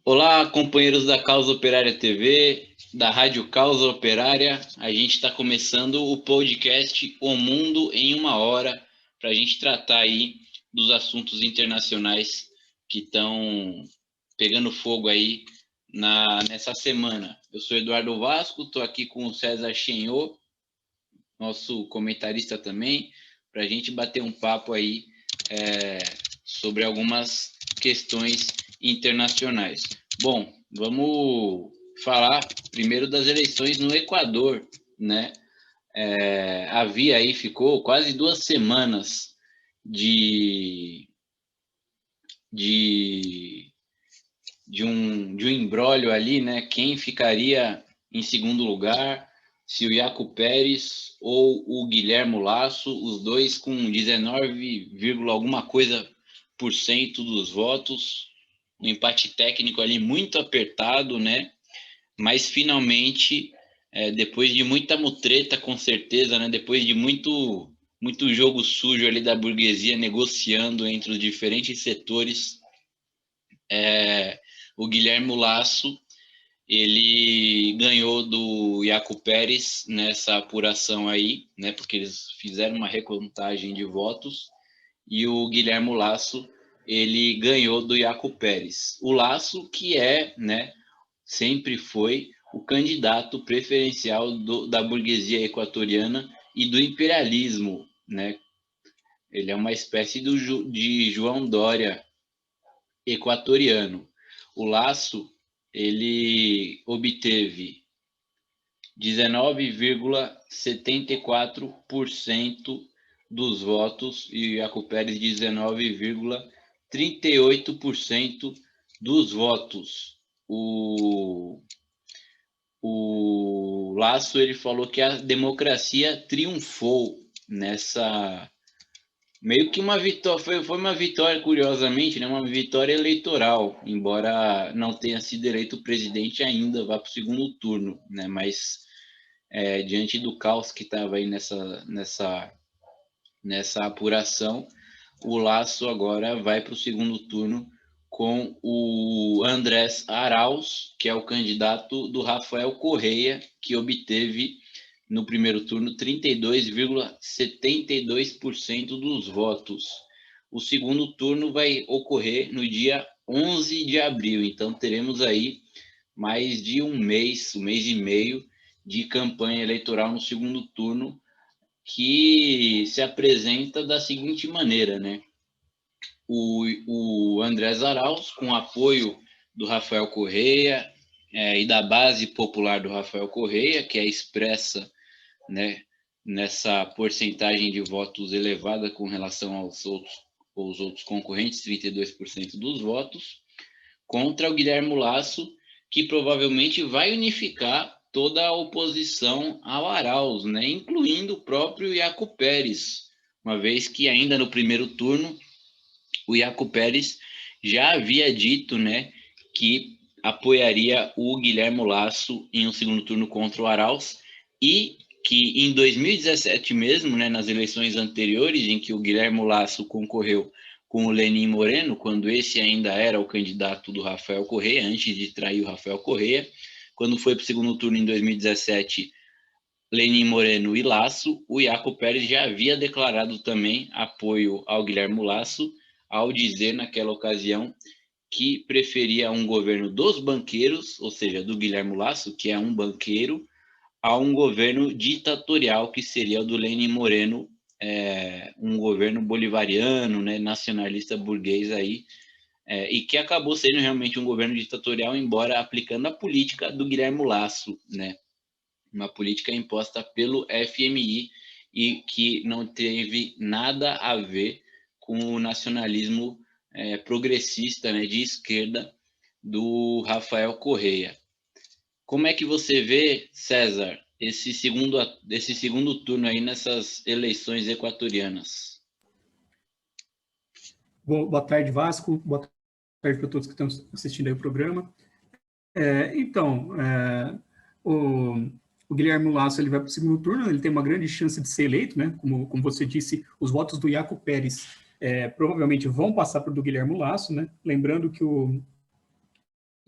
Olá, companheiros da Causa Operária TV, da Rádio Causa Operária. A gente está começando o podcast O Mundo em uma Hora, para a gente tratar aí dos assuntos internacionais que estão pegando fogo aí nessa semana. Eu sou Eduardo Vasco, estou aqui com o César Chenhot, nosso comentarista também, para a gente bater um papo aí sobre algumas questões internacionais. Bom, vamos falar primeiro das eleições no Equador, né? Havia aí, ficou quase 2 semanas de um imbróglio ali, né? Quem ficaria em segundo lugar, se o Yaco Pérez ou o Guilherme Lasso, os dois com 19, alguma coisa por cento dos votos, um empate técnico ali muito apertado, né? Mas finalmente, depois de muita mutreta, com certeza, né? Depois de muito jogo sujo ali da burguesia negociando entre os diferentes setores, o Guilherme Lasso ele ganhou do Yaco Pérez nessa apuração aí, né? Porque eles fizeram uma recontagem de votos e o Guilherme Lasso ele ganhou do Yaco Pérez. O Lasso que né? Sempre foi o candidato preferencial da burguesia equatoriana e do imperialismo, né? Ele é uma espécie de João Dória equatoriano. O Lasso ele obteve 19,74% dos votos e Jaco Pérez 19,38% dos votos. O Lasso ele falou que a democracia triunfou nessa meio que uma vitória, foi uma vitória, curiosamente, né, uma vitória eleitoral, embora não tenha sido eleito presidente ainda, vá para o segundo turno, né, mas diante do caos que estava aí nessa apuração, o Lasso agora vai para o segundo turno com o Andrés Arauz, que é o candidato do Rafael Correia, que obteve no primeiro turno 32,72% dos votos. O segundo turno vai ocorrer no dia 11 de abril, então teremos aí mais de um mês e meio de campanha eleitoral no segundo turno, que se apresenta da seguinte maneira, né? O Andrés Arauz, com apoio do Rafael Correia e da base popular do Rafael Correia, que é expressa, né, nessa porcentagem de votos elevada com relação aos outros concorrentes, 32% dos votos, contra o Guilherme Lasso, que provavelmente vai unificar toda a oposição ao Arauz, né, incluindo o próprio Jaco Pérez, uma vez que ainda no primeiro turno o Jaco Pérez já havia dito, né, que apoiaria o Guilherme Lasso em um segundo turno contra o Arauz e que em 2017 mesmo, né, nas eleições anteriores, em que o Guilherme Lasso concorreu com o Lenin Moreno, quando esse ainda era o candidato do Rafael Correia, antes de trair o Rafael Correia, quando foi para o segundo turno em 2017, Lenin Moreno e Lasso, o Jaco Pérez já havia declarado também apoio ao Guilherme Lasso, ao dizer naquela ocasião que preferia um governo dos banqueiros, ou seja, do Guilherme Lasso, que é um banqueiro, a um governo ditatorial, que seria o do Lenin Moreno, um governo bolivariano, né, nacionalista burguês aí, e que acabou sendo realmente um governo ditatorial, embora aplicando a política do Guilherme Lasso, né, uma política imposta pelo FMI e que não teve nada a ver com o nacionalismo progressista, né, de esquerda do Rafael Correia. Como é que você vê, César, esse segundo turno aí nessas eleições equatorianas? Bom, boa tarde, Vasco. Boa tarde para todos que estão assistindo aí o programa. O Guilherme Lasso ele vai para o segundo turno, ele tem uma grande chance de ser eleito, né? Como você disse, os votos do Jaco Pérez provavelmente vão passar para o do Guilherme Lasso, né? Lembrando que o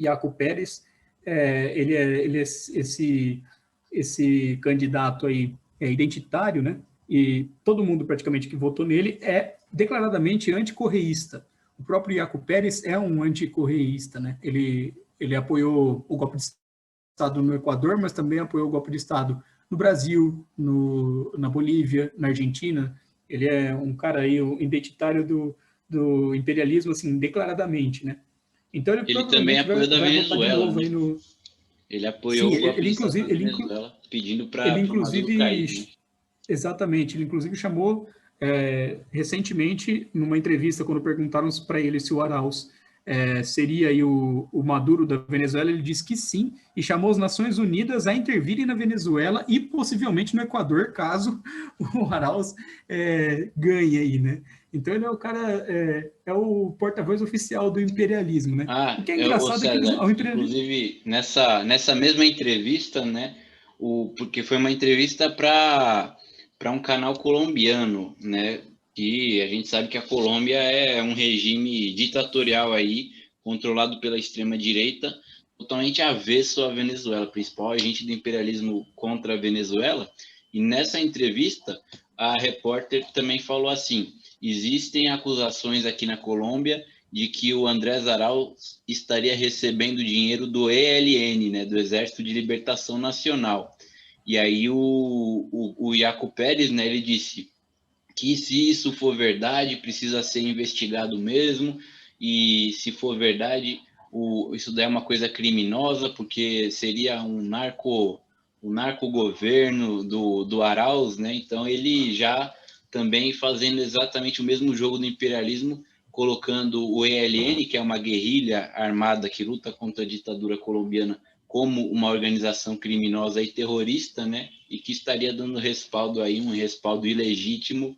Iaco Pérez, ele é esse candidato aí identitário, né? E todo mundo praticamente que votou nele é declaradamente anticorreísta. O próprio Iaco Pérez é um anticorreísta, né? Ele apoiou o golpe de Estado no Equador, mas também apoiou o golpe de Estado no Brasil, na Bolívia, na Argentina. Ele é um cara aí, um identitário do imperialismo, assim, declaradamente, né? Então ele também provavelmente apoiou da vai votar de Venezuela, novo né? aí no... Ele apoiou Sim, o golpe de Estado na inclusive, Venezuela, pedindo ele para o Maduro inclusive, cair, né? exatamente, ele inclusive chamou recentemente, numa entrevista, quando perguntaram para ele se o Arauz seria aí o Maduro da Venezuela, ele disse que sim, e chamou as Nações Unidas a intervirem na Venezuela e possivelmente no Equador, caso o Arauz ganhe aí, né? Então ele é o cara, é o porta-voz oficial do imperialismo, né? O que é Ô engraçado é que César, o imperialismo... inclusive nessa mesma entrevista, né? Porque foi uma entrevista para um canal colombiano, né? Que a gente sabe que a Colômbia é um regime ditatorial aí, controlado pela extrema direita, totalmente avesso à Venezuela, principal agente do imperialismo contra a Venezuela. E nessa entrevista, a repórter também falou assim: existem acusações aqui na Colômbia de que o Andrés Arauz estaria recebendo dinheiro do ELN, né, do Exército de Libertação Nacional. E aí o Iaco Pérez, né, ele disse que se isso for verdade, precisa ser investigado mesmo, e se for verdade, isso daí é uma coisa criminosa, porque seria um narco-governo do Arauz, né? Então ele já também fazendo exatamente o mesmo jogo do imperialismo, colocando o ELN, que é uma guerrilha armada que luta contra a ditadura colombiana, como uma organização criminosa e terrorista, né? E que estaria dando respaldo aí, um respaldo ilegítimo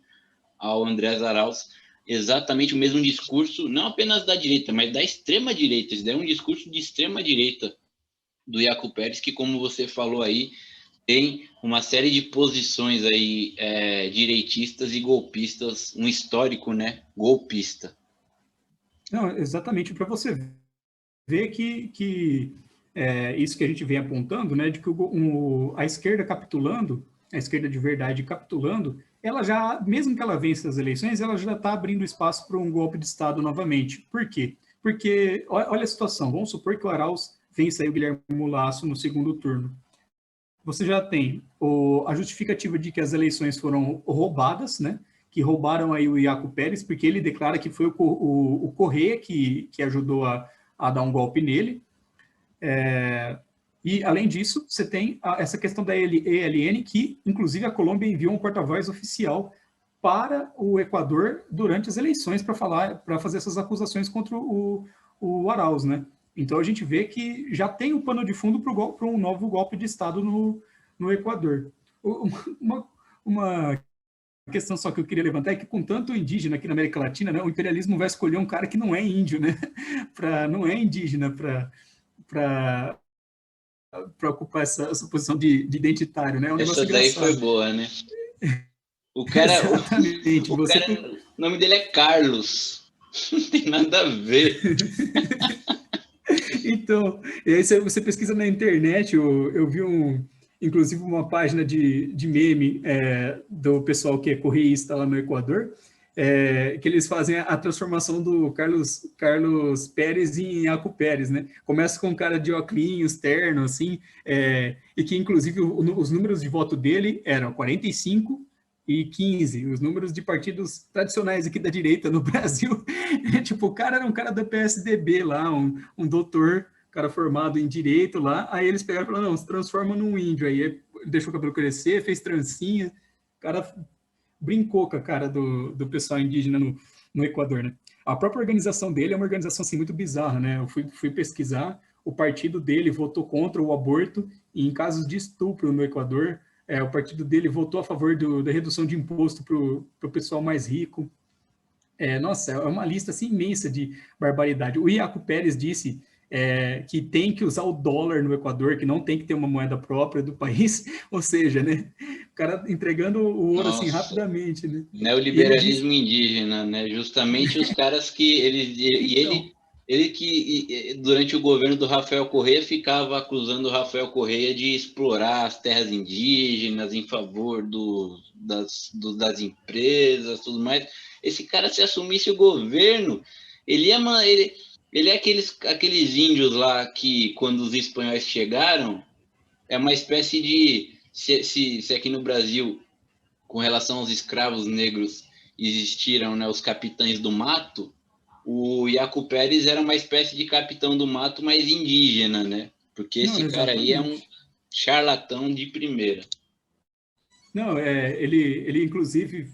ao Andrés Arauz, exatamente o mesmo discurso, não apenas da direita, mas da extrema direita. Isso daí é um discurso de extrema direita do Iaco Pérez, que, como você falou aí, tem uma série de posições aí direitistas e golpistas, um histórico, né, golpista. Não, exatamente, para você ver que isso que a gente vem apontando, né, de que a esquerda capitulando, a esquerda de verdade capitulando, ela já, mesmo que ela vença as eleições, ela já está abrindo espaço para um golpe de Estado novamente. Por quê? Porque, olha a situação, vamos supor que o Arauz vença aí o Guilherme Lasso no segundo turno. Você já tem a justificativa de que as eleições foram roubadas, né? Que roubaram aí o Iaco Pérez, porque ele declara que foi o Correia que ajudou a dar um golpe nele. E, além disso, você tem essa questão da ELN, que, inclusive, a Colômbia enviou um porta-voz oficial para o Equador durante as eleições para fazer essas acusações contra o Arauz, né? Então, a gente vê que já tem o pano de fundo para um novo golpe de Estado no Equador. Uma questão só que eu queria levantar é que, com tanto indígena aqui na América Latina, né, o imperialismo vai escolher um cara que não é índio, né? Não é indígena para ocupar essa posição de identitário, né? É um negócio Essa daí engraçado. foi boa, né? O cara, exatamente. o nome dele é Carlos. Não tem nada a ver. Então, e aí você pesquisa na internet, eu vi inclusive uma página de meme do pessoal que é correísta lá no Equador, que eles fazem a transformação do Carlos Pérez em Iaco Pérez, né? Começa com um cara de óculos, terno, assim, e que inclusive os números de voto dele eram 45 e 15, os números de partidos tradicionais aqui da direita no Brasil. Tipo, o cara era um cara da PSDB lá, um doutor, cara formado em direito lá, aí eles pegaram e falaram, não, se transforma num índio, aí deixou o cabelo crescer, fez trancinha, o cara brincou com a cara do pessoal indígena no Equador, né? A própria organização dele é uma organização assim, muito bizarra, né? Eu fui pesquisar, o partido dele votou contra o aborto e em casos de estupro no Equador, o partido dele votou a favor da redução de imposto para o pessoal mais rico. Nossa, é uma lista assim, imensa de barbaridade. O Iaco Pérez disse que tem que usar o dólar no Equador, que não tem que ter uma moeda própria do país, ou seja, né, o cara entregando o ouro assim Nossa, rapidamente, né? E ele disse, neoliberalismo indígena, né? Justamente os caras que então, ele que durante o governo do Rafael Correa ficava acusando o Rafael Correa de explorar as terras indígenas em favor das empresas, tudo mais. Esse cara, se assumisse o governo, ele ia ele é aqueles índios lá que quando os espanhóis chegaram é uma espécie de se aqui no Brasil com relação aos escravos negros existiram, né, os capitães do mato, o Iaco Pérez era uma espécie de capitão do mato, mas indígena, né? Porque não, esse cara aí é um exatamente. charlatão de primeira. Não, ele inclusive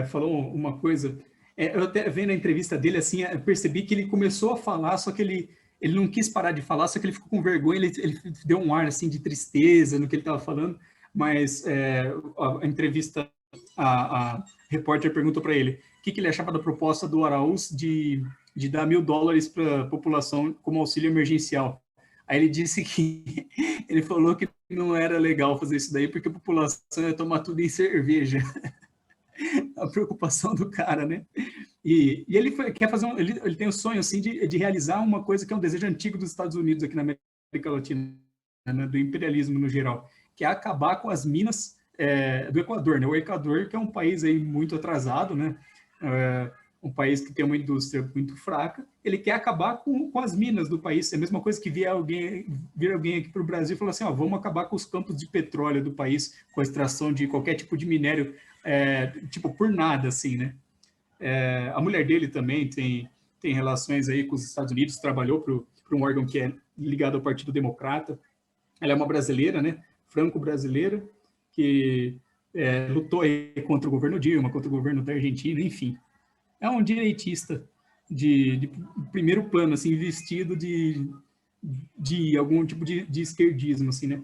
falou uma coisa. Eu até vendo a entrevista dele assim, percebi que ele começou a falar, só que ele não quis parar de falar, só que ele ficou com vergonha, ele deu um ar assim de tristeza no que ele estava falando. Mas a entrevista, a repórter perguntou para ele o que ele achava da proposta do Araúz de dar $1.000 para a população como auxílio emergencial. Aí ele disse que ele falou que não era legal fazer isso daí porque a população ia tomar tudo em cerveja. A preocupação do cara, né? E ele quer fazer ele tem o sonho assim de realizar uma coisa que é um desejo antigo dos Estados Unidos aqui na América Latina, né, do imperialismo no geral, que é acabar com as minas do Equador, né? O Equador que é um país aí muito atrasado, né? Um país que tem uma indústria muito fraca, ele quer acabar com as minas do país. É a mesma coisa que vir alguém aqui para o Brasil e falar assim, ó, vamos acabar com os campos de petróleo do país, com a extração de qualquer tipo de minério, tipo, por nada, assim, né? A mulher dele também tem relações aí com os Estados Unidos, trabalhou para um órgão que é ligado ao Partido Democrata. Ela é uma brasileira, né? Franco-brasileira, que lutou aí contra o governo Dilma, contra o governo da Argentina, enfim. É um direitista de primeiro plano, assim, vestido de algum tipo de esquerdismo, assim, né?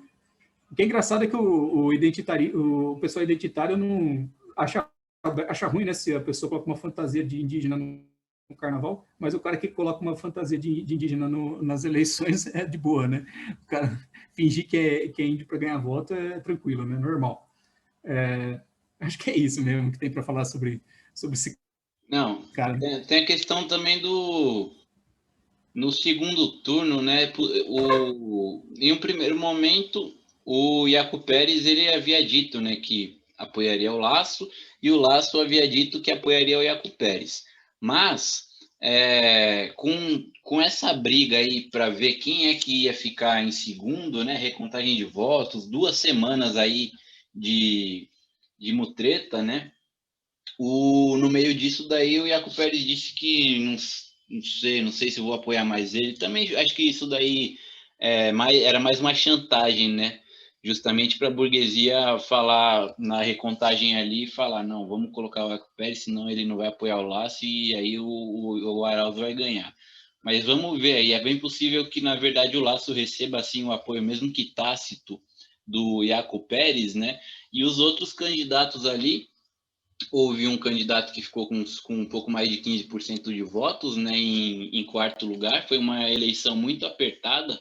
O que é engraçado é que o pessoal identitário não acha ruim, né, se a pessoa coloca uma fantasia de indígena no carnaval, mas o cara que coloca uma fantasia de indígena nas eleições é de boa, né? O cara fingir que é índio para ganhar voto é tranquilo, né? Normal. Acho que é isso mesmo que tem para falar sobre esse Não, cara. tem a questão também no segundo turno, né? Em um primeiro momento, o Iaco Pérez ele havia dito, né, que apoiaria o Lasso e o Lasso havia dito que apoiaria o Iaco Pérez. Mas com essa briga aí para ver quem é que ia ficar em segundo, né? Recontagem de votos, 2 semanas aí de mutreta, né? No meio disso daí o Iaco Pérez disse que não sei se vou apoiar mais ele. Também acho que isso daí era mais uma chantagem, né? Justamente para a burguesia falar na recontagem ali e falar, não, vamos colocar o Iaco Pérez, senão ele não vai apoiar o Lasso e aí o Arauz vai ganhar. Mas vamos ver aí, é bem possível que, na verdade, o Lasso receba assim o apoio, mesmo que tácito, do Iaco Pérez, né? E os outros candidatos ali, houve um candidato que ficou com um pouco mais de 15% de votos, né, em quarto lugar. Foi uma eleição muito apertada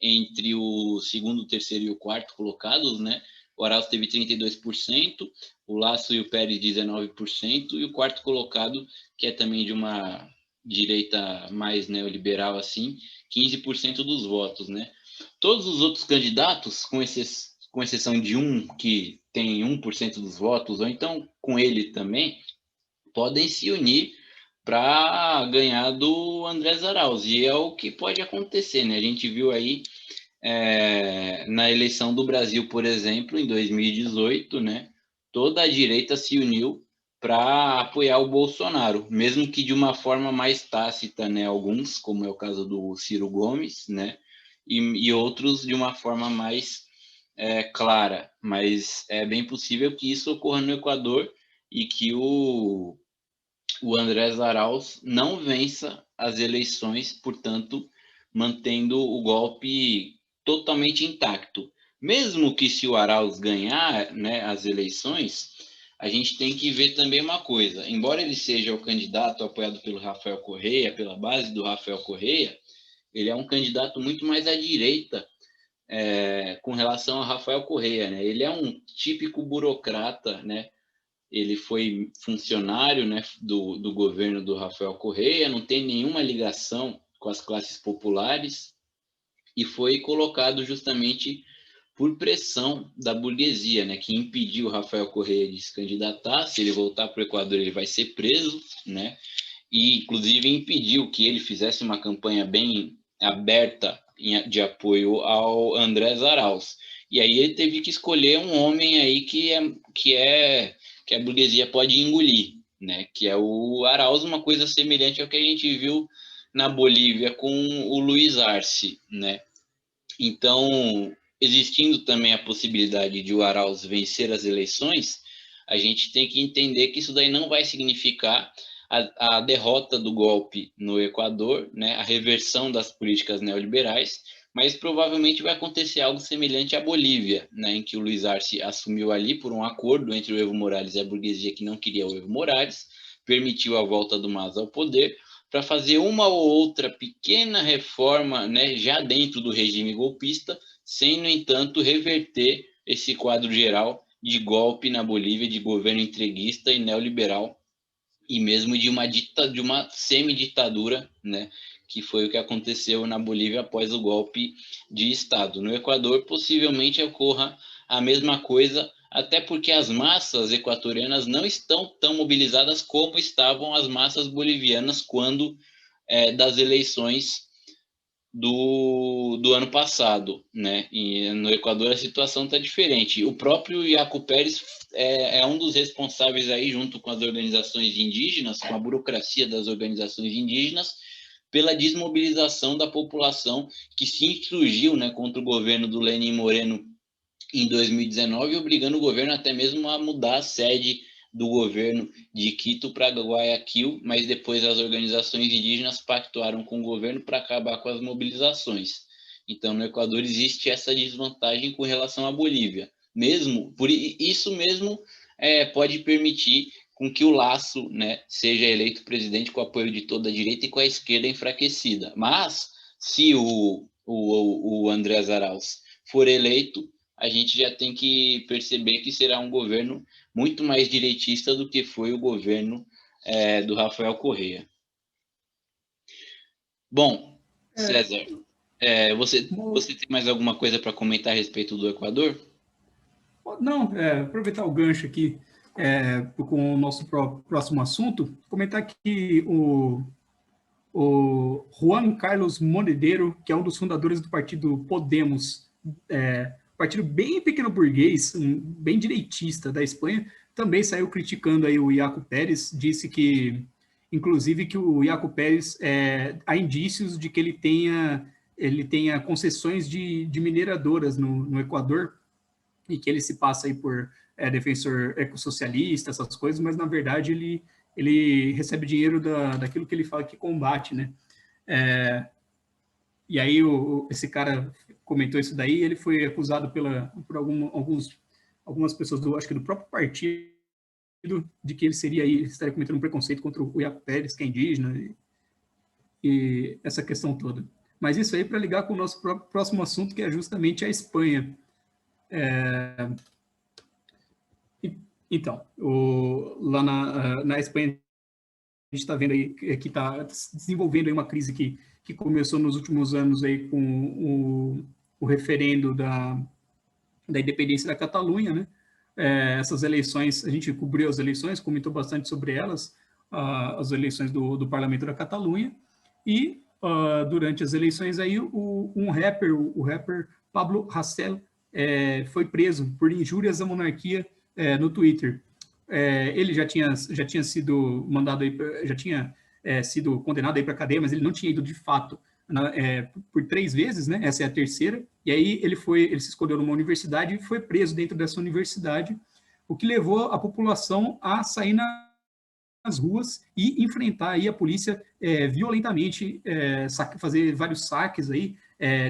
entre o segundo, o terceiro e o quarto colocados, né? O Arauz teve 32%, o Lasso e o Pérez 19%, e o quarto colocado, que é também de uma direita mais neoliberal assim, 15% dos votos, né? Todos os outros candidatos, com exceção de um que tem 1% dos votos, ou então com ele também, podem se unir para ganhar do Andrés Arauz. E é o que pode acontecer, né? A gente viu aí na eleição do Brasil, por exemplo, em 2018, né? Toda a direita se uniu para apoiar o Bolsonaro, mesmo que de uma forma mais tácita, né? Alguns, como é o caso do Ciro Gomes, né? E outros de uma forma mais clara. Mas é bem possível que isso ocorra no Equador e que o Andrés Arauz não vença as eleições, portanto, mantendo o golpe totalmente intacto. Mesmo que se o Arauz ganhar, né, as eleições, a gente tem que ver também uma coisa. Embora ele seja o candidato apoiado pelo Rafael Correa, pela base do Rafael Correa, ele é um candidato muito mais à direita com relação a Rafael Correa, né? Ele é um típico burocrata, né? Ele foi funcionário, né, do governo do Rafael Correa, não tem nenhuma ligação com as classes populares e foi colocado justamente por pressão da burguesia, né, que impediu o Rafael Correa de se candidatar. Se ele voltar para o Equador, ele vai ser preso, né? E inclusive impediu que ele fizesse uma campanha bem aberta de apoio ao Andrés Arauz. E aí ele teve que escolher um homem aí que a burguesia pode engolir, né? Que é o Arauz, uma coisa semelhante ao que a gente viu na Bolívia com o Luiz Arce, né? Então, existindo também a possibilidade de o Arauz vencer as eleições, a gente tem que entender que isso daí não vai significar a derrota do golpe no Equador, né, a reversão das políticas neoliberais, mas provavelmente vai acontecer algo semelhante à Bolívia, né, em que o Luiz Arce assumiu ali por um acordo entre o Evo Morales e a burguesia que não queria o Evo Morales, permitiu a volta do MAS ao poder, para fazer uma ou outra pequena reforma, né, já dentro do regime golpista, sem, no entanto, reverter esse quadro geral de golpe na Bolívia, de governo entreguista e neoliberal, e mesmo de uma semi-ditadura, né, que foi o que aconteceu na Bolívia após o golpe de Estado. No Equador, possivelmente ocorra a mesma coisa, até porque as massas equatorianas não estão tão mobilizadas como estavam as massas bolivianas quando das eleições do ano passado, né? E no Equador a situação está diferente. O próprio Iaco Pérez é um dos responsáveis aí, junto com as organizações indígenas, com a burocracia das organizações indígenas, pela desmobilização da população que se insurgiu, né, contra o governo do Lenin Moreno em 2019, obrigando o governo até mesmo a mudar a sede do governo de Quito para Guayaquil, mas depois as organizações indígenas pactuaram com o governo para acabar com as mobilizações. Então, no Equador existe essa desvantagem com relação à Bolívia. Mesmo por isso mesmo pode permitir com que o Lasso, né, seja eleito presidente com o apoio de toda a direita e com a esquerda enfraquecida. Mas se o Andrés Arauz for eleito, a gente já tem que perceber que será um governo muito mais direitista do que foi o governo do Rafael Correa. Bom, César, você tem mais alguma coisa para comentar a respeito do Equador? Não, aproveitar o gancho aqui com o nosso próximo assunto, comentar que o Juan Carlos Monedero, que é um dos fundadores do partido Podemos, partido bem pequeno burguês, bem direitista da Espanha, também saiu criticando aí o Iaco Pérez, disse que, inclusive, que o Iaco Pérez, há indícios de que ele tenha concessões de mineradoras no Equador, e que ele se passa aí por defensor ecossocialista, essas coisas, mas, na verdade, ele recebe dinheiro daquilo que ele fala que combate, né? E aí esse cara comentou isso daí, ele foi acusado por algumas pessoas, acho que do próprio partido, de que ele estaria cometendo um preconceito contra o Iaco Pérez, que é indígena, e essa questão toda. Mas isso aí para ligar com o nosso próximo assunto, que é justamente a Espanha. Então, lá na Espanha, a gente está vendo aí que está se desenvolvendo aí uma crise que começou nos últimos anos aí com o referendo da independência da Catalunha, né? Essas eleições, a gente cobriu as eleições, comentou bastante sobre elas, as eleições do Parlamento da Catalunha, e durante as eleições aí o rapper Pablo Hasél foi preso por injúrias à monarquia no Twitter. Ele já tinha sido mandado aí, já tinha sido condenado aí para a cadeia, mas ele não tinha ido de fato por 3 vezes, né? Essa é a terceira. E aí ele se escolheu numa universidade e foi preso dentro dessa universidade, o que levou a população a sair nas ruas e enfrentar aí a polícia violentamente, fazer vários saques aí,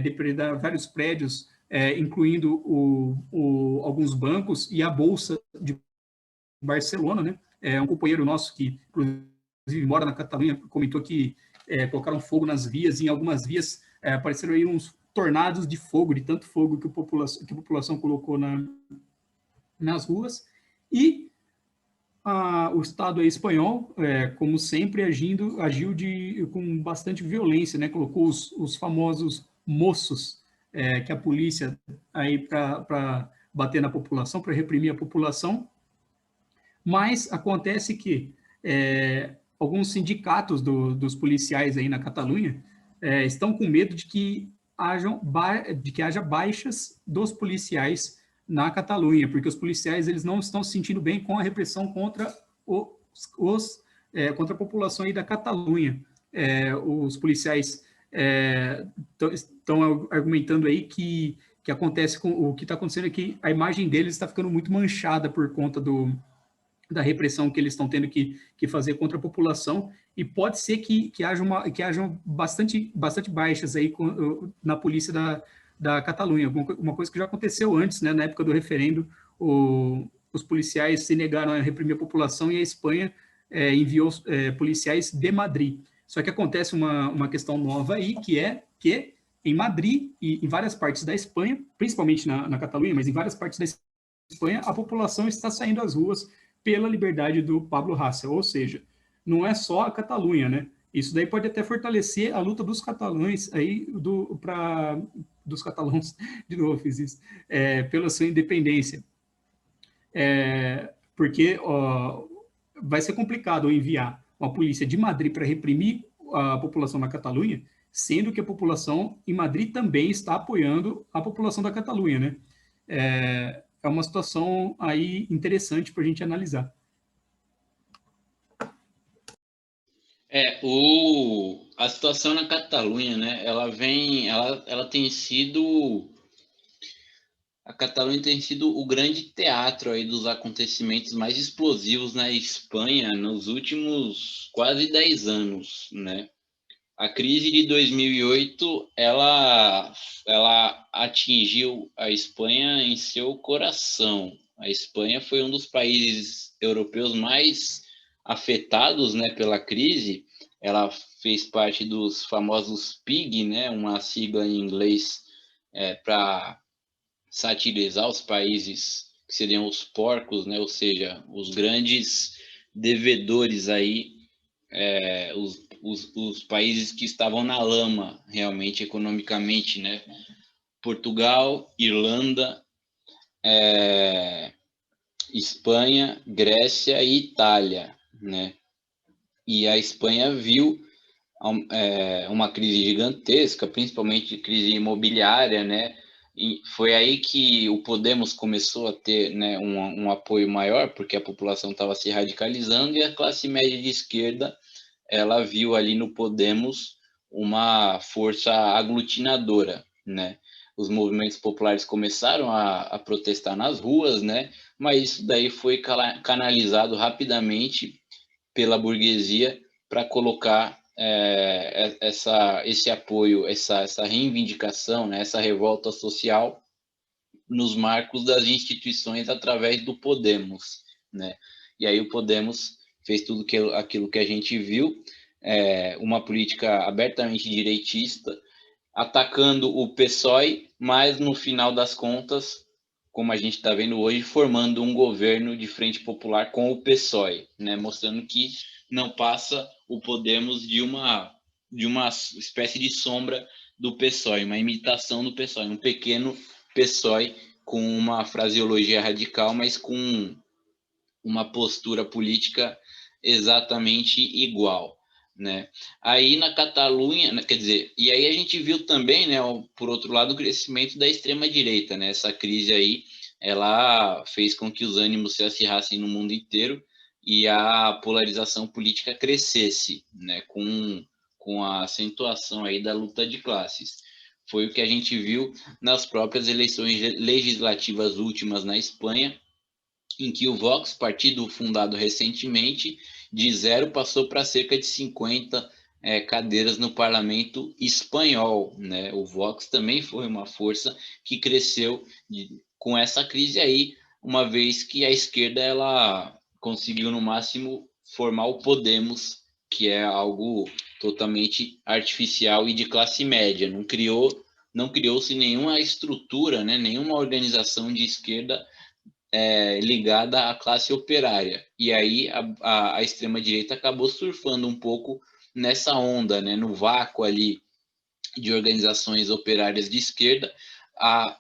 depredar vários prédios, incluindo alguns bancos e a bolsa de Barcelona, né? Um companheiro nosso que inclusive mora na Catalunha comentou que colocaram fogo nas vias, em algumas vias apareceram aí uns tornados de fogo, de tanto fogo que a população colocou nas ruas, e o Estado espanhol, como sempre, agiu com bastante violência, né? Colocou os famosos moços, que a polícia aí para bater na população, para reprimir a população, mas acontece que alguns sindicatos dos policiais aí na Catalunha estão com medo de que haja baixas dos policiais na Catalunha, porque os policiais eles não estão se sentindo bem com a repressão contra contra a população aí da Catalunha. Os policiais estão argumentando aí que acontece com o que está acontecendo é que a imagem deles está ficando muito manchada por conta da repressão que eles estão tendo que fazer contra a população, e pode ser que hajam bastante baixas aí na polícia da Catalunha, uma coisa que já aconteceu antes, né, na época do referendo, os policiais se negaram a reprimir a população e a Espanha enviou policiais de Madrid. Só que acontece uma questão nova aí, que é que em Madrid e em várias partes da Espanha, principalmente na Catalunha, mas em várias partes da Espanha, a população está saindo às ruas pela liberdade do Pablo Hasél, ou seja, não é só a Catalunha, né? Isso daí pode até fortalecer a luta dos catalães aí dos catalãos, de novo fiz isso, pela sua independência, porque vai ser complicado enviar uma polícia de Madrid para reprimir a população na Catalunha, sendo que a população em Madrid também está apoiando a população da Catalunha, né? É uma situação aí interessante para a gente analisar. A situação na Catalunha, né? Ela tem sido, a Catalunha tem sido o grande teatro aí dos acontecimentos mais explosivos na Espanha nos últimos quase 10 anos, né? A crise de 2008, ela atingiu a Espanha em seu coração. A Espanha foi um dos países europeus mais afetados, né, pela crise. Ela fez parte dos famosos PIG, né, uma sigla em inglês para satirizar os países que seriam os porcos, né, ou seja, os grandes devedores aí, os países que estavam na lama realmente economicamente, né? Portugal, Irlanda, Espanha, Grécia e Itália, né? E a Espanha viu uma crise gigantesca, principalmente crise imobiliária, né? E foi aí que o Podemos começou a ter, né, um apoio maior, porque a população estava se radicalizando e a classe média de esquerda ela viu ali no Podemos uma força aglutinadora, né? Os movimentos populares começaram a protestar nas ruas, né? Mas isso daí foi canalizado rapidamente pela burguesia para colocar esse apoio, essa reivindicação, né? Essa revolta social nos marcos das instituições através do Podemos, né? E aí o Podemos fez tudo aquilo que a gente viu, uma política abertamente direitista, atacando o PSOE, mas no final das contas, como a gente está vendo hoje, formando um governo de frente popular com o PSOE, né? Mostrando que não passa o Podemos de uma espécie de sombra do PSOE, uma imitação do PSOE, um pequeno PSOE com uma fraseologia radical, mas com uma postura política exatamente igual, né? Aí na Catalunha, quer dizer, e aí a gente viu também, né, por outro lado, o crescimento da extrema direita, né? Essa crise aí, ela fez com que os ânimos se acirrassem no mundo inteiro e a polarização política crescesse, né, com a acentuação aí da luta de classes. Foi o que a gente viu nas próprias eleições legislativas últimas na Espanha, em que o Vox, partido fundado recentemente, de 0 passou para cerca de 50 cadeiras no parlamento espanhol, né? O Vox também foi uma força que cresceu com essa crise aí, uma vez que a esquerda ela conseguiu no máximo formar o Podemos, que é algo totalmente artificial e de classe média. Não criou-se nenhuma estrutura, né, nenhuma organização de esquerda ligada à classe operária. E aí a extrema-direita acabou surfando um pouco nessa onda, né, no vácuo ali de organizações operárias de esquerda. A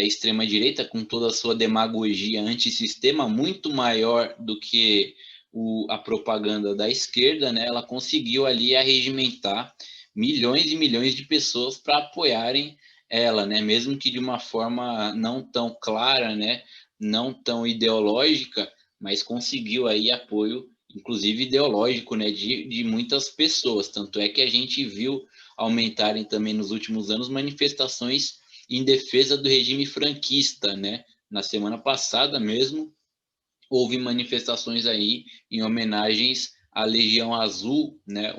extrema-direita, com toda a sua demagogia antissistema, muito maior do que a propaganda da esquerda, né, ela conseguiu ali arregimentar milhões e milhões de pessoas para apoiarem ela, né, mesmo que de uma forma não tão clara, né, não tão ideológica, mas conseguiu aí apoio, inclusive ideológico, né, de muitas pessoas. Tanto é que a gente viu aumentarem também nos últimos anos manifestações em defesa do regime franquista, né? Na semana passada mesmo, houve manifestações aí em homenagens à Legião Azul, né?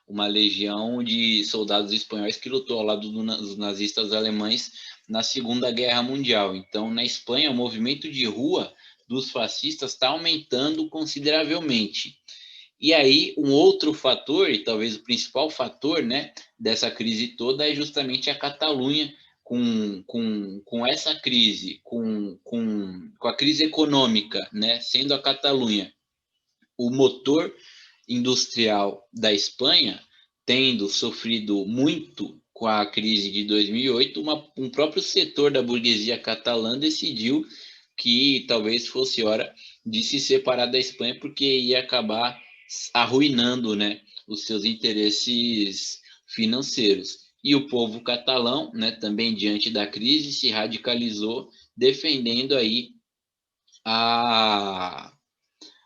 Uma legião de soldados espanhóis que lutou ao lado dos nazistas alemães na Segunda Guerra Mundial. Então, na Espanha, o movimento de rua dos fascistas está aumentando consideravelmente. E aí, um outro fator, e talvez o principal fator, né, dessa crise toda é justamente a Catalunha, com essa crise, com a crise econômica, né, sendo a Catalunha o motor industrial da Espanha, tendo sofrido muito com a crise de 2008, um próprio setor da burguesia catalã decidiu que talvez fosse hora de se separar da Espanha, porque ia acabar arruinando, né, os seus interesses financeiros. E o povo catalão, né, também diante da crise, se radicalizou, defendendo aí a,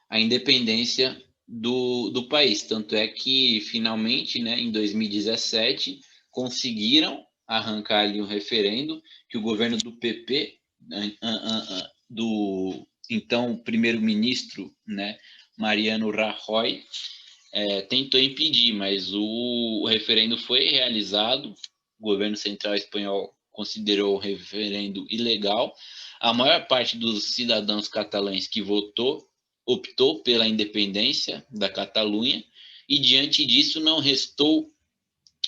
a independência do país. Tanto é que, finalmente, né, em 2017, conseguiram arrancar ali um referendo que o governo do PP, do então primeiro-ministro, né, Mariano Rajoy, tentou impedir, mas o referendo foi realizado, o governo central espanhol considerou o referendo ilegal. A maior parte dos cidadãos catalães que votou optou pela independência da Catalunha, e diante disso não restou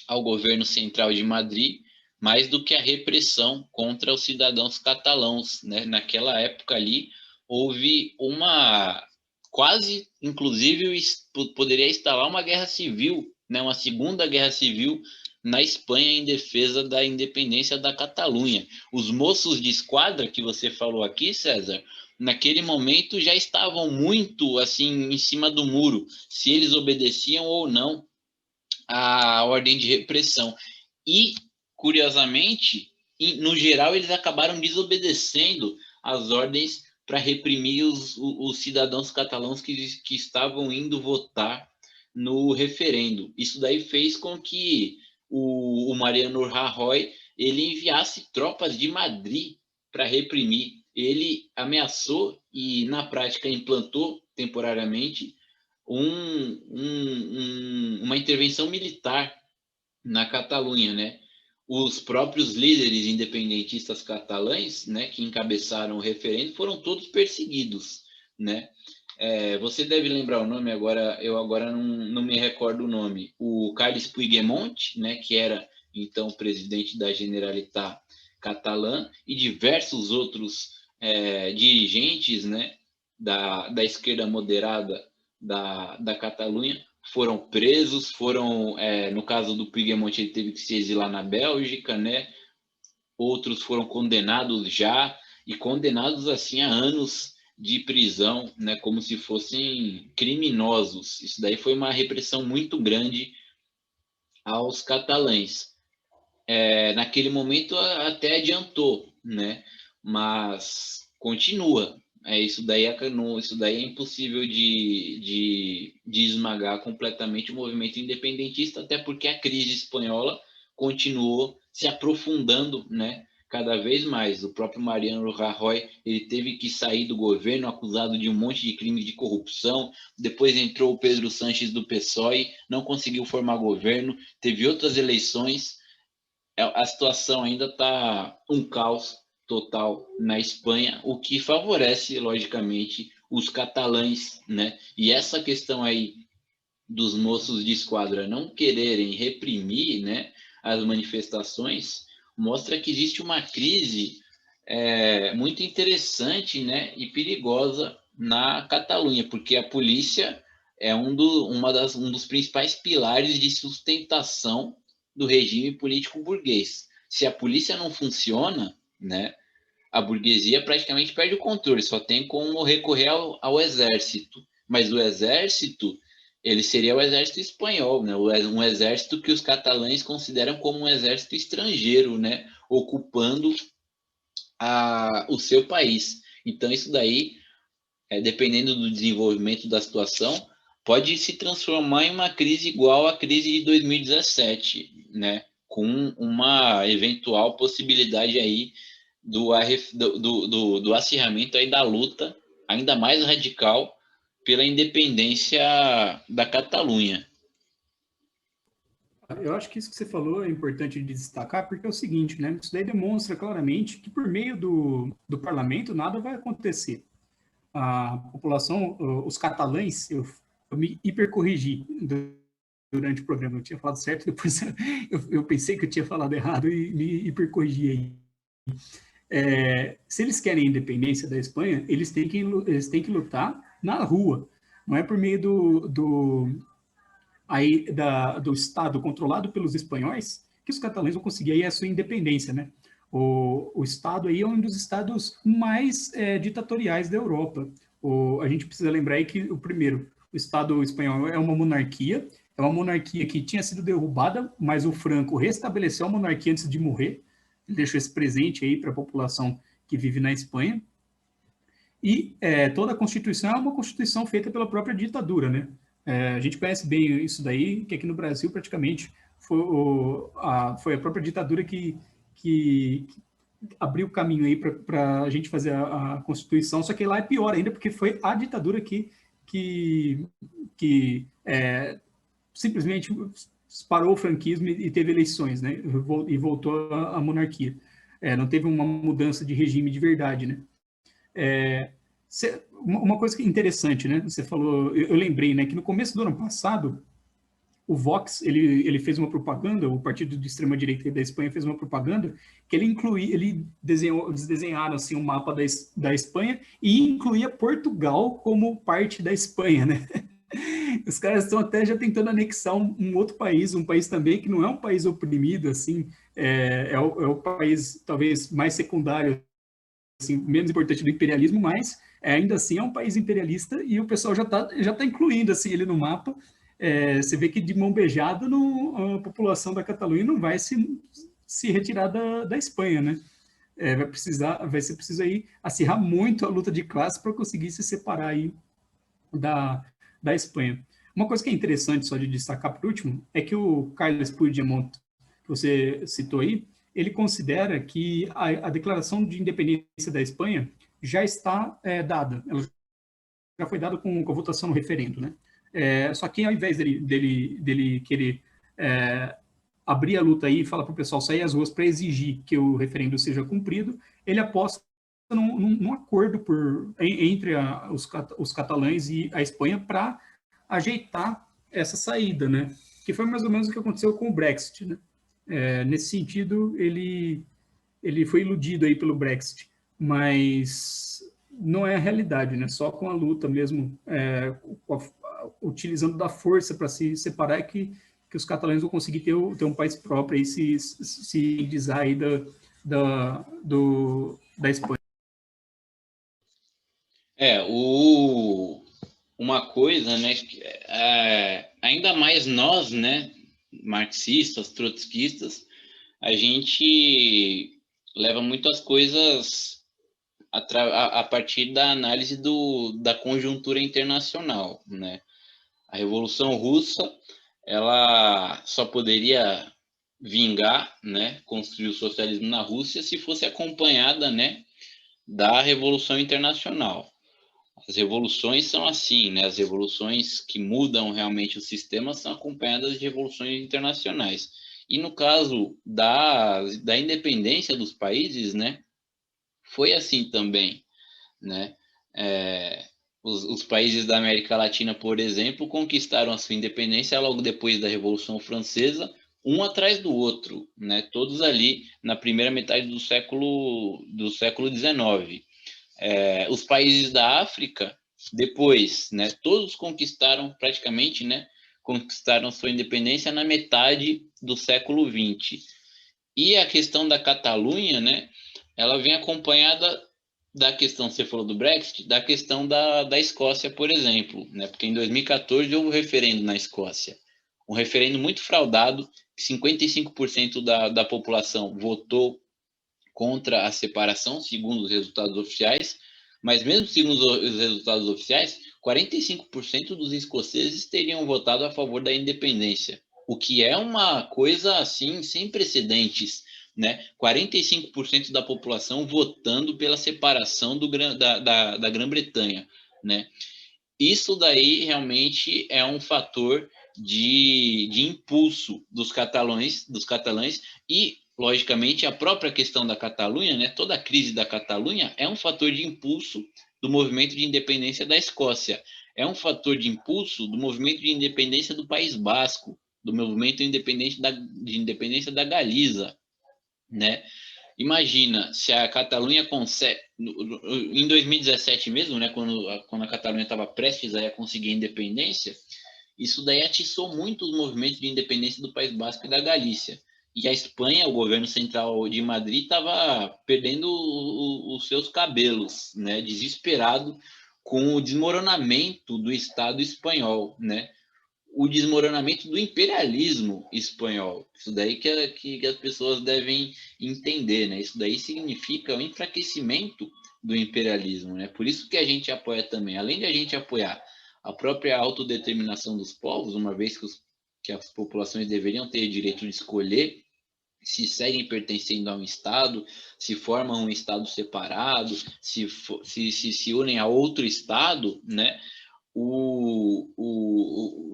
ao governo central de Madrid mais do que a repressão contra os cidadãos catalãos, né? Naquela época ali houve uma quase, inclusive, poderia instalar uma guerra civil, né? Uma segunda guerra civil na Espanha em defesa da independência da Catalunha. Os moços de esquadra que você falou aqui, César, naquele momento já estavam muito assim em cima do muro, se eles obedeciam ou não a ordem de repressão. E, curiosamente, no geral, eles acabaram desobedecendo as ordens para reprimir os cidadãos catalãos que estavam indo votar no referendo. Isso daí fez com que o Mariano Rajoy ele enviasse tropas de Madrid para reprimir. Ele ameaçou e, na prática, implantou temporariamente uma intervenção militar na Catalunha, né? Os próprios líderes independentistas catalães, né, que encabeçaram o referendo, foram todos perseguidos, né? Você deve lembrar o nome agora, eu agora não me recordo o nome. O Carles Puigdemont, né, que era então presidente da Generalitat catalã, e diversos outros dirigentes, né, da esquerda moderada da Catalunha foram presos, no caso do Puigdemont, ele teve que se exilar na Bélgica, né? Outros foram condenados já, e condenados assim a anos de prisão, né? Como se fossem criminosos. Isso daí foi uma repressão muito grande aos catalães. Naquele momento até adiantou, né? Mas continua. Isso daí é impossível de esmagar completamente o movimento independentista, até porque a crise espanhola continuou se aprofundando, né, cada vez mais. O próprio Mariano Rajoy ele teve que sair do governo acusado de um monte de crimes de corrupção. Depois entrou o Pedro Sánchez do PSOE, não conseguiu formar governo, teve outras eleições. A situação ainda está um caos total na Espanha, o que favorece, logicamente, os catalães, né? E essa questão aí dos moços de esquadra não quererem reprimir, né, as manifestações, mostra que existe uma crise muito interessante, né, e perigosa na Catalunha, porque a polícia é um dos principais pilares de sustentação do regime político burguês. Se a polícia não funciona, né, a burguesia praticamente perde o controle, só tem como recorrer ao exército. Mas o exército, ele seria o exército espanhol, né? Um exército que os catalães consideram como um exército estrangeiro, né? Ocupando o seu país. Então, isso daí, dependendo do desenvolvimento da situação, pode se transformar em uma crise igual à crise de 2017, né? Com uma eventual possibilidade aí do acirramento aí da luta ainda mais radical pela independência da Catalunha. Eu acho que isso que você falou é importante de destacar, porque é o seguinte, né? Isso daí demonstra claramente que por meio do parlamento nada vai acontecer. A população, os catalães, eu me hipercorrigi durante o programa, eu tinha falado certo, depois eu pensei que eu tinha falado errado e me hipercorrigi aí. Se eles querem a independência da Espanha, eles têm que lutar na rua, não é por meio do Estado controlado pelos espanhóis que os catalães vão conseguir aí a sua independência, né? O Estado aí é um dos estados mais ditatoriais da Europa. A gente precisa lembrar aí que, o Estado espanhol é uma monarquia que tinha sido derrubada, mas o Franco restabeleceu a monarquia antes de morrer, ele deixou esse presente aí para a população que vive na Espanha. E toda a Constituição é uma Constituição feita pela própria ditadura, né? A gente conhece bem isso daí, que aqui no Brasil praticamente foi a própria ditadura que abriu o caminho aí para a gente fazer a Constituição, só que lá é pior ainda, porque foi a ditadura que simplesmente parou o franquismo e teve eleições, né? E voltou à monarquia. Não teve uma mudança de regime de verdade, né? Uma coisa interessante, né? Você falou, eu lembrei, né, que no começo do ano passado, o Vox, ele fez uma propaganda, o partido de extrema direita da Espanha fez uma propaganda que ele desenharam assim um mapa da Espanha e incluía Portugal como parte da Espanha, né? Os caras estão até já tentando anexar um outro país, um país também que não é um país oprimido, assim, é o país talvez mais secundário, assim, menos importante do imperialismo, mas ainda assim é um país imperialista e o pessoal já tá incluindo assim, ele no mapa. Você vê que de mão beijada a população da Catalunha não vai se retirar da Espanha, né? Vai ser preciso aí acirrar muito a luta de classe para conseguir se separar aí da Espanha. Uma coisa que é interessante só de destacar por último é que o Carles Puigdemont, que você citou aí, ele considera que a declaração de independência da Espanha já está dada, ela já foi dada com a votação no referendo, né? Só que ao invés dele querer abrir a luta aí e falar para o pessoal sair às ruas para exigir que o referendo seja cumprido, ele aposta num acordo entre os catalães e a Espanha para ajeitar essa saída, né? Que foi mais ou menos o que aconteceu com o Brexit, né? Nesse sentido, ele foi iludido aí pelo Brexit, mas não é a realidade, né? Só com a luta mesmo, utilizando da força para se separar, que os catalães vão conseguir ter um país próprio e se indizar aí da Espanha. Uma coisa, né, ainda mais nós, né, marxistas, trotskistas, a gente leva muitas coisas a partir da análise da conjuntura internacional, né? A Revolução Russa, ela só poderia vingar, né, construir o socialismo na Rússia se fosse acompanhada, né, da Revolução Internacional. As revoluções são assim, né? As revoluções que mudam realmente o sistema são acompanhadas de revoluções internacionais. E no caso da independência dos países, né? Foi assim também, né? os países da América Latina, por exemplo, conquistaram a sua independência logo depois da Revolução Francesa, um atrás do outro, né? Todos ali na primeira metade do século XIX. Os países da África, depois, né? Todos conquistaram praticamente, né? Conquistaram sua independência na metade do século XX. E a questão da Catalunha, né? Ela vem acompanhada da questão, você falou do Brexit, da questão da Escócia, por exemplo, né? Porque em 2014 houve um referendo na Escócia, um referendo muito fraudado, 55% da população votou contra a separação, segundo os resultados oficiais, mas mesmo segundo os resultados oficiais, 45% dos escoceses teriam votado a favor da independência, o que é uma coisa assim sem precedentes, né? 45% da população votando pela separação da Grã-Bretanha, né? Isso daí realmente é um fator de impulso dos catalães e, logicamente, a própria questão da Catalunha, né, toda a crise da Catalunha é um fator de impulso do movimento de independência da Escócia, é um fator de impulso do movimento de independência do País Basco, do movimento de independência da Galiza, né? Imagina se a Catalunha consegue, em 2017 mesmo, né, quando a Catalunha estava prestes a conseguir a independência, isso daí atiçou muito os movimentos de independência do País Basco e da Galícia. E a Espanha, o governo central de Madrid, estava perdendo os seus cabelos, né, desesperado com o desmoronamento do Estado espanhol, né? O desmoronamento do imperialismo espanhol. Isso daí que as pessoas devem entender, né? Isso daí significa o enfraquecimento do imperialismo, né? Por isso que a gente apoia também, além de a gente apoiar a própria autodeterminação dos povos, uma vez que as populações deveriam ter direito de escolher se seguem pertencendo a um Estado, se formam um Estado separado, se unem a outro Estado, né?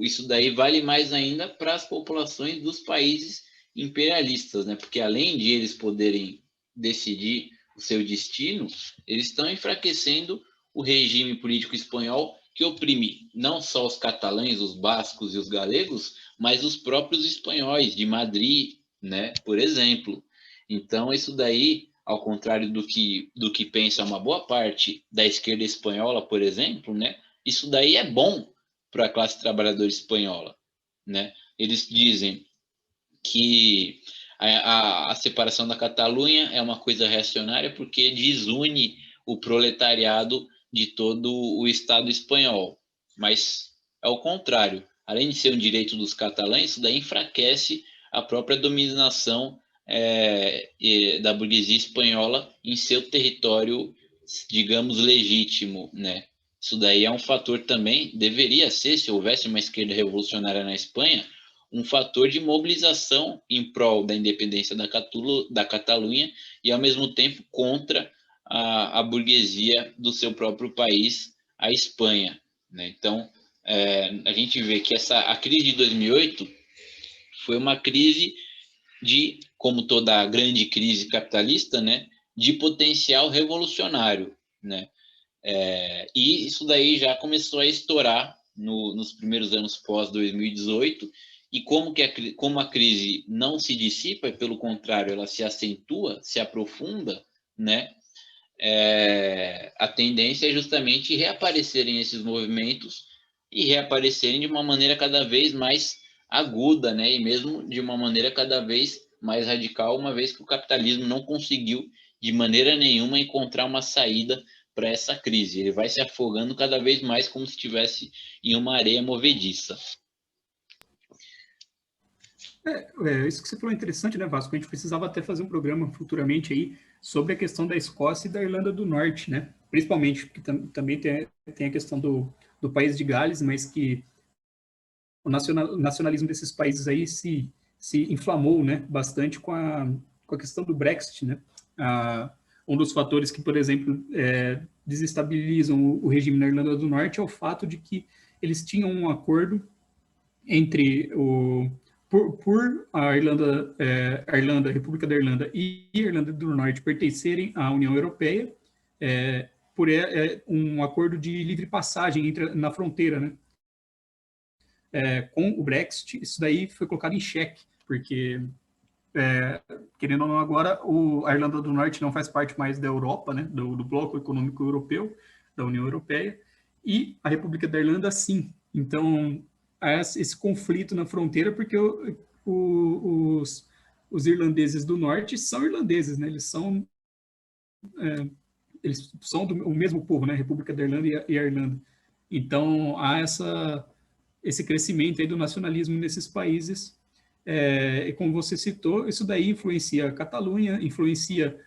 Isso daí vale mais ainda para as populações dos países imperialistas, né? Porque além de eles poderem decidir o seu destino, eles estão enfraquecendo o regime político espanhol que oprime não só os catalães, os bascos e os galegos, mas os próprios espanhóis de Madrid, né? Por exemplo. Então isso daí, ao contrário do que pensa uma boa parte da esquerda espanhola, por exemplo, né? Isso daí é bom para a classe trabalhadora espanhola, né? Eles dizem que a separação da Catalunha é uma coisa reacionária porque desune o proletariado de todo o Estado espanhol. Mas é o contrário. Além de ser um direito dos catalães, isso daí enfraquece a própria dominação da burguesia espanhola em seu território, digamos, legítimo, né? Isso daí é um fator também, deveria ser, se houvesse uma esquerda revolucionária na Espanha, um fator de mobilização em prol da independência da Catalunha e, ao mesmo tempo, contra a burguesia do seu próprio país, a Espanha, né? Então, a gente vê que a crise de 2008 foi uma crise como toda grande crise capitalista, né, de potencial revolucionário, né? E isso daí já começou a estourar nos primeiros anos pós 2018, e como a crise não se dissipa, e pelo contrário, ela se acentua, se aprofunda, né? A tendência é justamente reaparecerem esses movimentos e reaparecerem de uma maneira cada vez mais aguda, né? E mesmo de uma maneira cada vez mais radical, uma vez que o capitalismo não conseguiu de maneira nenhuma encontrar uma saída para essa crise. Ele vai se afogando cada vez mais como se estivesse em uma areia movediça. Isso que você falou é interessante, né, Vasco? A gente precisava até fazer um programa futuramente aí sobre a questão da Escócia e da Irlanda do Norte, né? Principalmente, porque também tem a questão do país de Gales, mas que o nacionalismo desses países aí se inflamou, né, bastante com a questão do Brexit, né? Um dos fatores que, por exemplo, desestabilizam o regime na Irlanda do Norte é o fato de que eles tinham um acordo entre por a Irlanda, a República da Irlanda e a Irlanda do Norte pertencerem à União Europeia, por um acordo de livre passagem na fronteira, né? Com o Brexit, isso daí foi colocado em xeque, porque, querendo ou não, agora a Irlanda do Norte não faz parte mais da Europa, né? Do bloco econômico europeu, da União Europeia, e a República da Irlanda, sim. Então, há esse conflito na fronteira, porque os irlandeses do Norte são irlandeses, né? Eles são o mesmo povo, né? República da Irlanda e a Irlanda. Então, há esse crescimento aí do nacionalismo nesses países. E como você citou, isso daí influencia a Catalunha, influencia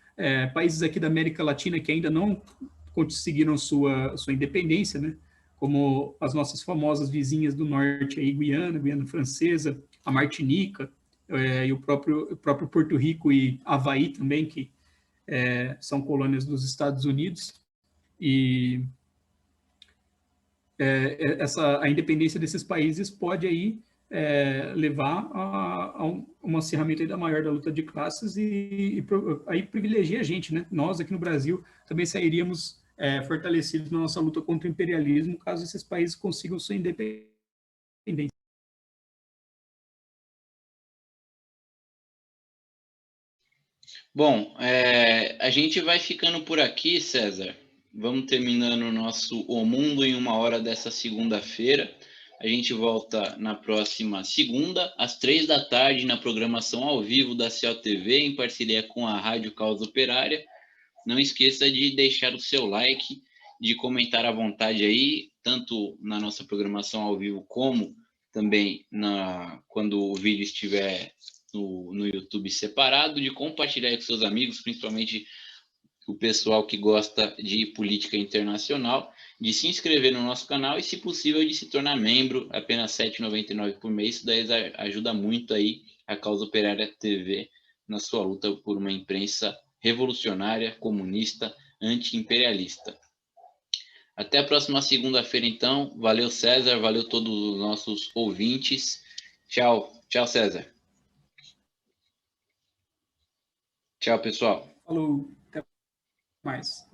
países aqui da América Latina que ainda não conseguiram sua independência, né? Como as nossas famosas vizinhas do norte, aí, Guiana Francesa, a Martinica, e o próprio Porto Rico e Havaí também, que são colônias dos Estados Unidos. E a independência desses países pode aí levar a um acirramento ainda maior da luta de classes e aí privilegia a gente, né? Nós aqui no Brasil também sairíamos fortalecidos na nossa luta contra o imperialismo caso esses países consigam sua independência. Bom, a gente vai ficando por aqui, César. Vamos terminando o nosso O Mundo em uma Hora dessa segunda-feira. A gente volta na próxima segunda, às 3 da tarde, na programação ao vivo da CELTV, em parceria com a Rádio Causa Operária. Não esqueça de deixar o seu like, de comentar à vontade aí, tanto na nossa programação ao vivo, como também quando o vídeo estiver no YouTube separado, de compartilhar com seus amigos, principalmente o pessoal que gosta de política internacional, de se inscrever no nosso canal e, se possível, de se tornar membro, apenas R$ 7,99 por mês. Isso daí ajuda muito aí a Causa Operária TV na sua luta por uma imprensa revolucionária, comunista, anti-imperialista. Até a próxima segunda-feira, então. Valeu, César. Valeu todos os nossos ouvintes. Tchau. Tchau, César. Tchau, pessoal. Falou, até mais.